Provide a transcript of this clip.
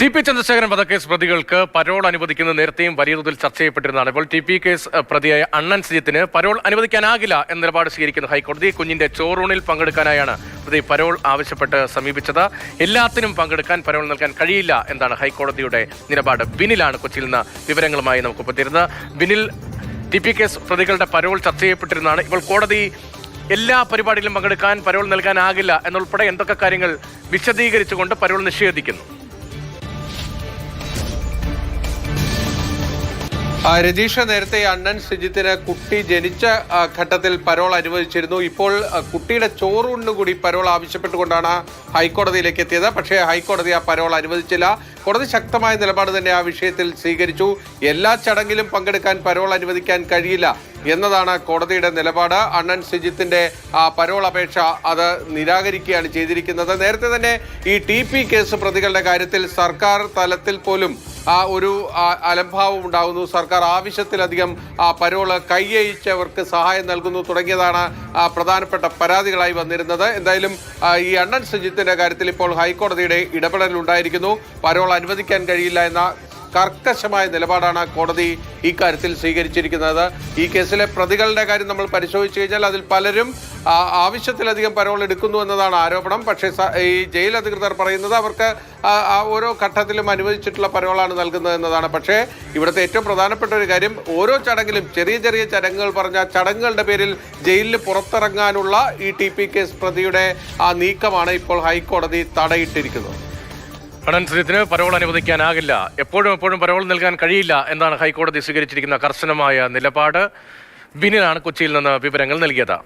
TP. Chandrasekharan വധക്കേസ് പ്രതികൾക്ക് parole അനുവദിക്കുന്നത് നേരത്തെയും വലിയ തോതിൽ ചർച്ച ചെയ്യപ്പെട്ടിരുന്നതാണ്. ഇപ്പോൾ ടി.പി. കേസ് പ്രതിയായ അണ്ണൻ സിജിത്തിന് പരോൾ അനുവദിക്കാനാകില്ല എന്ന നിലപാട് സ്വീകരിക്കുന്ന ഹൈക്കോടതി കുഞ്ഞിന്റെ ചോറൂണിൽ പങ്കെടുക്കാനായാണ് പ്രതി പരോൾ ആവശ്യപ്പെട്ട് സമീപിച്ചത്. എല്ലാത്തിനും പങ്കെടുക്കാൻ പരോൾ നൽകാൻ കഴിയില്ല എന്നാണ് ഹൈക്കോടതിയുടെ നിലപാട്. ബിനിലാണ് കൊച്ചിയിൽ നിന്ന് വിവരങ്ങളുമായി നമുക്ക് പറ്റിയിരുന്നത്. ബിനിൽ, ടി.പി. കേസ് പ്രതികളുടെ പരോൾ ചർച്ച ചെയ്യപ്പെട്ടിരുന്നതാണ്. ഇപ്പോൾ കോടതി എല്ലാ പരിപാടിയിലും പങ്കെടുക്കാൻ പരോൾ നൽകാനാകില്ല എന്നുൾപ്പെടെ എന്തൊക്കെ കാര്യങ്ങൾ വിശദീകരിച്ചുകൊണ്ട് പരോൾ നിഷേധിക്കുന്നു? രജീഷ, നേരത്തെ അണ്ണൻ സിജിത്തിന് കുട്ടി ജനിച്ച ഘട്ടത്തിൽ പരോൾ അനുവദിച്ചിരുന്നു. ഇപ്പോൾ കുട്ടിയുടെ ചോറൂണിന് കൂടി പരോൾ ആവശ്യപ്പെട്ടുകൊണ്ടാണ് ഹൈക്കോടതിയിലേക്ക് എത്തിയത്. പക്ഷേ ഹൈക്കോടതി ആ പരോൾ അനുവദിച്ചില്ല. കോടതി ശക്തമായ നിലപാട് തന്നെ ആ വിഷയത്തിൽ സ്വീകരിച്ചു. എല്ലാ ചടങ്ങിലും പങ്കെടുക്കാൻ പരോൾ അനുവദിക്കാൻ കഴിയില്ല എന്നതാണ് കോടതിയുടെ നിലപാട്. അണ്ണൻ സിജിത്തിന്റെ പരോൾ അപേക്ഷ അത് നിരാകരിക്കുകയാണ് ചെയ്തിരിക്കുന്നത്. നേരത്തെ തന്നെ ഈ ടി.പി. കേസ് പ്രതികളുടെ കാര്യത്തിൽ സർക്കാർ തലത്തിൽ പോലും ഒരു അലംഭാവം ഉണ്ടാകുന്നു. സർക്കാർ ആവശ്യത്തിലധികം പരോള് കൈയയച്ചവർക്ക് സഹായം നൽകുന്നു തുടങ്ങിയതാണ് പ്രധാനപ്പെട്ട പരാതികളായി വന്നിരുന്നത്. എന്തായാലും ഈ അണ്ണൻ സിജിത്തിന്റെ കാര്യത്തിൽ ഇപ്പോൾ ഹൈക്കോടതിയുടെ ഇടപെടൽ ഉണ്ടായിരിക്കുന്നു. പരോൾ അനുവദിക്കാൻ കഴിയില്ല എന്ന കർക്കശമായ നിലപാടാണ് കോടതി ഇക്കാര്യത്തിൽ സ്വീകരിച്ചിരിക്കുന്നത്. ഈ കേസിലെ പ്രതികളുടെ കാര്യം നമ്മൾ പരിശോധിച്ചു കഴിഞ്ഞാൽ അതിൽ പലരും ആവശ്യത്തിലധികം പരോൾ എടുക്കുന്നു എന്നതാണ് ആരോപണം. പക്ഷേ ഈ ജയിൽ അധികൃതർ പറയുന്നത് അവർക്ക് ഓരോ ഘട്ടത്തിലും അനുവദിച്ചിട്ടുള്ള പരോളാണ് നൽകുന്നത് എന്നതാണ്. പക്ഷേ ഇവിടുത്തെ ഏറ്റവും പ്രധാനപ്പെട്ട ഒരു കാര്യം, ഓരോ ചടങ്ങിലും ചെറിയ ചെറിയ ചടങ്ങുകൾ പറഞ്ഞ ചടങ്ങുകളുടെ പേരിൽ ജയിലിൽ പുറത്തിറങ്ങാനുള്ള ഈ ടി.പി. കേസ് പ്രതിയുടെ നീക്കമാണ് ഇപ്പോൾ ഹൈക്കോടതി തടയിട്ടിരിക്കുന്നത്. അണ്ണൻ സിജിത്തിന് പരോൾ അനുവദിക്കാനാകില്ല, എപ്പോഴും പരോൾ നൽകാൻ കഴിയില്ല എന്നാണ് ഹൈക്കോടതി സ്വീകരിച്ചിരിക്കുന്ന കർശനമായ നിലപാട്. ബിനിലാണ് കൊച്ചിയിൽ നിന്ന് വിവരങ്ങൾ നൽകിയത്.